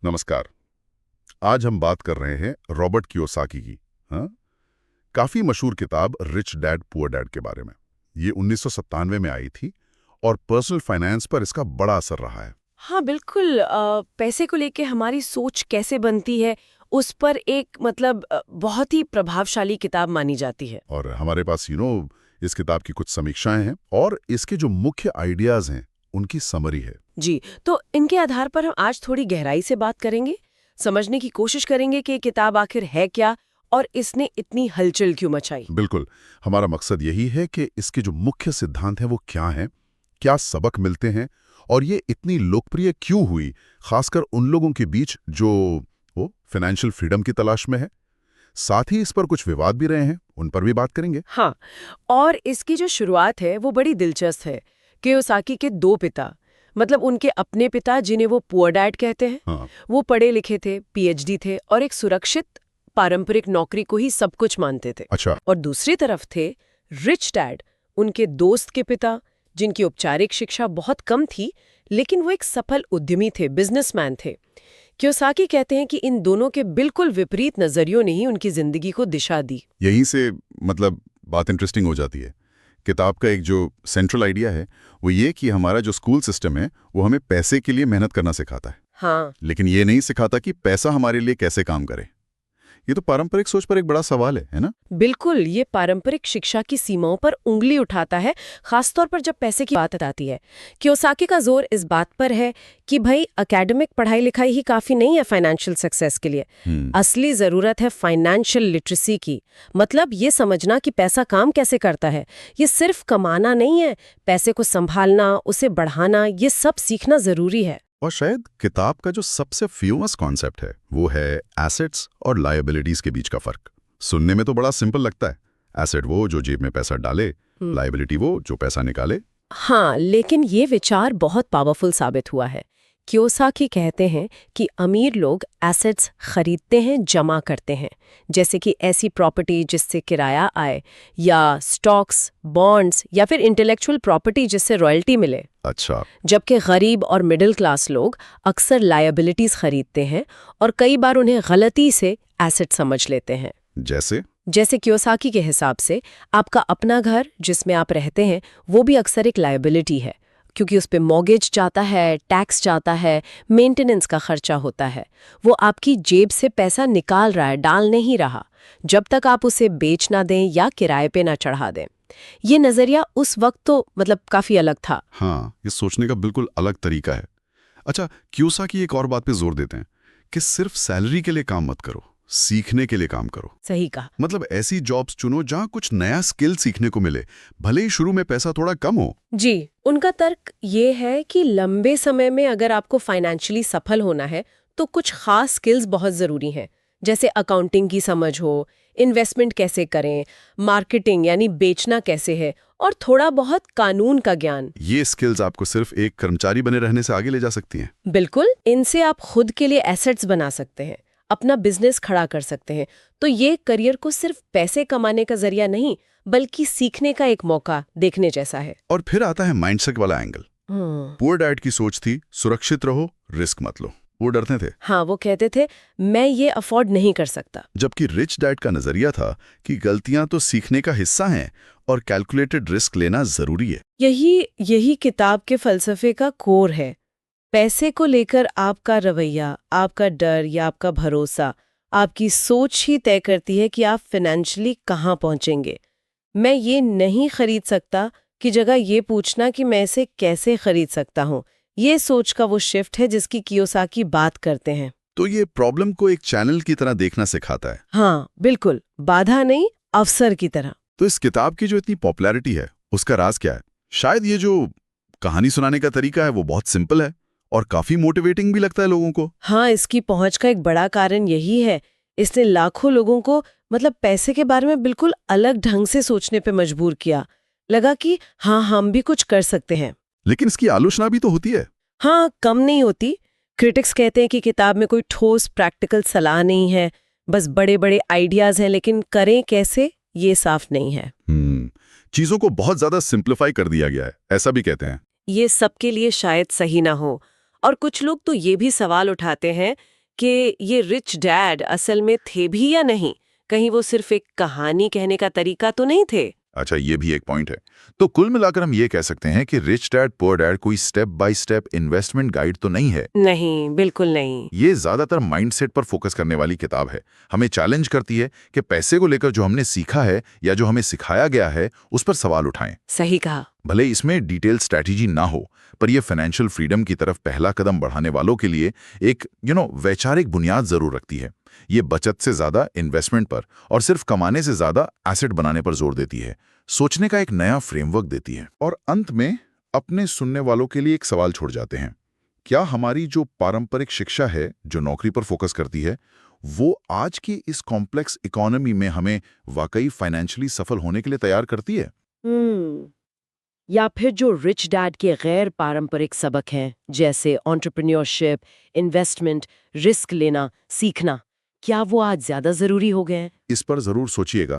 नमस्कार। आज हम बात कर रहे हैं रॉबर्ट कियोसाकी की। हाँ, काफी मशहूर किताब रिच डैड पुअर डैड के बारे में। ये 1997 में आई थी और पर्सनल फाइनेंस पर इसका बड़ा असर रहा है। हाँ बिल्कुल। पैसे को लेके हमारी सोच कैसे बनती है उस पर एक बहुत ही प्रभावशाली किताब मानी जाती है। और हमारे पास इस किताब की कुछ समीक्षाएं हैं और इसके जो मुख्य आइडियाज हैं उनकी समरी है। जी, तो इनके आधार पर हम आज थोड़ी गहराई से बात करेंगे, समझने की कोशिश करेंगे कि ये किताब आखिर है क्या और इसने इतनी हलचल क्यों मचाई। बिल्कुल, हमारा मकसद यही है कि इसके जो मुख्य सिद्धांत हैं वो क्या हैं, क्या सबक मिलते हैं और ये इतनी लोकप्रिय क्यों हुई, खासकर उन लोगों के बीच जो वो फाइनेंशियल फ्रीडम की तलाश में है। साथ ही इस पर कुछ विवाद भी रहे हैं, उन पर भी बात करेंगे। हाँ, और इसकी जो शुरुआत है वो बड़ी दिलचस्प है। कियोसाकी के दो पिता, मतलब उनके अपने पिता जिन्हें वो पुअर डैड कहते हैं, हाँ, वो पढ़े लिखे थे, पीएचडी थे और एक सुरक्षित पारंपरिक नौकरी को ही सब कुछ मानते थे। अच्छा। और दूसरी तरफ थे रिच डैड, उनके दोस्त के पिता, जिनकी औपचारिक शिक्षा बहुत कम थी, लेकिन वो एक सफल उद्यमी थे, बिजनेसमैन थे। कियोसाकी कहते हैं कि इन दोनों के बिल्कुल विपरीत नजरियों ने ही उनकी जिंदगी को दिशा दी। यहीं से बात इंटरेस्टिंग हो जाती है। किताब का एक जो सेंट्रल आइडिया है वो ये कि हमारा जो स्कूल सिस्टम है वो हमें पैसे के लिए मेहनत करना सिखाता है, हाँ, लेकिन ये नहीं सिखाता कि पैसा हमारे लिए कैसे काम करे। ये तो पारंपरिक सोच पर एक बड़ा सवाल है ना? बिल्कुल, ये पारंपरिक शिक्षा की सीमाओं पर उंगली उठाता है, खासतौर पर जब पैसे की बात आती है। कियोसाकी का जोर इस बात पर है कि भाई एकेडमिक पढ़ाई लिखाई ही काफी नहीं है फाइनेंशियल सक्सेस के लिए। असली जरूरत है फाइनेंशियल लिटरेसी की, मतलब ये समझना कि पैसा काम कैसे करता है। ये सिर्फ कमाना नहीं है, पैसे को संभालना, उसे बढ़ाना, ये सब सीखना जरूरी है। और शायद किताब का जो सबसे फेमस कॉन्सेप्ट है वो है एसेट्स और लायबिलिटीज के बीच का फर्क। सुनने में तो बड़ा सिंपल लगता है, एसेट वो जो जेब में पैसा डाले, लायबिलिटी वो जो पैसा निकाले। हाँ, लेकिन ये विचार बहुत पावरफुल साबित हुआ है। कियोसाकी कहते हैं कि अमीर लोग एसेट्स खरीदते हैं, जमा करते हैं, जैसे कि ऐसी प्रॉपर्टी जिससे किराया आए, या स्टॉक्स, बॉन्ड्स, या फिर इंटेलेक्चुअल प्रॉपर्टी जिससे रॉयल्टी मिले। अच्छा। जबकि गरीब और मिडिल क्लास लोग अक्सर लायबिलिटीज खरीदते हैं और कई बार उन्हें गलती से एसेट समझ लेते हैं। जैसे कियोसाकी के हिसाब से आपका अपना घर जिसमें आप रहते हैं वो भी अक्सर एक लायबिलिटी है, क्योंकि उस पे मॉर्गेज जाता है, टैक्स जाता है, मेंटेनेंस का खर्चा होता है। वो आपकी जेब से पैसा निकाल रहा है, डाल नहीं रहा, जब तक आप उसे बेच ना दें या किराए पे ना चढ़ा दें। ये नजरिया उस वक्त तो काफी अलग था। हाँ, ये सोचने का बिल्कुल अलग तरीका है। अच्छा, कियोसाकी एक और बात पे जोर देते हैं कि सिर्फ सैलरी के लिए काम मत करो, सीखने के लिए काम करो। सही कहा। मतलब ऐसी जॉब्स चुनो जहां कुछ नया स्किल सीखने को मिले, भले ही शुरू में पैसा थोड़ा कम हो। जी, उनका तर्क ये है कि लंबे समय में अगर आपको फाइनेंशियली सफल होना है तो कुछ खास स्किल्स बहुत जरूरी हैं, जैसे अकाउंटिंग की समझ हो, इन्वेस्टमेंट कैसे करें, मार्केटिंग यानी बेचना कैसे है, और थोड़ा बहुत कानून का ज्ञान। ये स्किल्स आपको सिर्फ एक कर्मचारी बने रहने से आगे ले जा सकती हैं। बिल्कुल, इनसे आप खुद के लिए एसेट्स बना सकते हैं, अपना बिजनेस खड़ा कर सकते हैं। तो ये करियर को सिर्फ पैसे कमाने का जरिया नहीं, बल्कि सीखने का एक मौका देखने जैसा है। और फिर आता है माइंडसेट वाला एंगल। पुअर डैड की सोच थी सुरक्षित रहो, रिस्क मत लो। वो डरते थे। हाँ, वो कहते थे मैं ये अफोर्ड नहीं कर सकता। जबकि रिच डैड का नजरिया था कि गलतियां तो सीखने का हिस्सा हैं और कैलकुलेटेड रिस्क लेना जरूरी है। यही किताब के फलसफे का कोर है। पैसे को लेकर आपका रवैया, आपका डर या आपका भरोसा, आपकी सोच ही तय करती है कि आप फाइनेंशियली कहाँ पहुंचेंगे। मैं ये नहीं खरीद सकता की जगह ये पूछना कि मैं इसे कैसे खरीद सकता हूँ, ये सोच का वो शिफ्ट है जिसकी कियोसाकी बात करते हैं। तो ये प्रॉब्लम को एक चैनल की तरह देखना सिखाता है। हाँ बिल्कुल, बाधा नहीं, अवसर की तरह। तो इस किताब की जो इतनी पॉपुलैरिटी है उसका राज क्या है? शायद ये जो कहानी सुनाने का तरीका है वो बहुत सिंपल है और काफी मोटिवेटिंग भी लगता है लोगों को। हाँ, इसकी पहुंच का एक बड़ा कारण यही है। इसने लाखों लोगों को पैसे के बारे में बिल्कुल अलग ढंग से सोचने पे मजबूर किया। लगा कि हाँ, हम भी कुछ कर सकते हैं। लेकिन इसकी आलोचना भी तो होती है। हाँ, कम नहीं होती। क्रिटिक्स कहते हैं कि किताब में कोई ठोस प्रैक्टिकल सलाह नहीं है, बस बड़े बड़े आइडियाज हैं, लेकिन करें कैसे ये साफ नहीं है। चीजों को बहुत ज्यादा सिंप्लीफाई कर दिया गया है, ऐसा भी कहते हैं। ये सबके लिए शायद सही ना हो, और कुछ लोग तो ये भी सवाल उठाते हैं कि ये रिच डैड असल में थे भी या नहीं, कहीं वो सिर्फ एक कहानी कहने का तरीका तो नहीं थे। अच्छा, ये भी एक पॉइंट है। तो कुल मिलाकर हम ये कह सकते हैं कि रिच डैड पुअर डैड कोई step by step investment guide तो नहीं है। नहीं, बिल्कुल नहीं। ये ज्यादातर माइंडसेट पर फोकस करने वाली किताब है। हमें चैलेंज करती है कि पैसे को लेकर जो हमने सीखा है या जो हमें सिखाया गया है उस पर सवाल उठाएं। सही कहा। भले इसमें डिटेल स्ट्रैटेजी ना हो, पर यह फाइनेंशियल फ्रीडम की तरफ पहला कदम बढ़ाने वालों के लिए एक वैचारिक बुनियाद जरूर रखती है। ये बचत से ज्यादा इन्वेस्टमेंट पर और सिर्फ कमाने से ज्यादा एसेट बनाने पर जोर देती है, सोचने का एक नया फ्रेमवर्क देती है। और अंत में अपने सुनने वालों के लिए एक सवाल छोड़ जाते हैं। क्या हमारी जो पारंपरिक शिक्षा है, जो नौकरी पर फोकस करती है, वो आज की इस कॉम्प्लेक्स इकोनॉमी में हमें वाकई फाइनेंशियली सफल होने के लिए तैयार करती है? या फिर जो रिच डैड के गैर पारंपरिक सबक हैं, जैसे एंटरप्रेन्योरशिप, इन्वेस्टमेंट, रिस्क लेना, सीखना, क्या वो आज ज्यादा जरूरी हो गए हैं? इस पर जरूर सोचिएगा।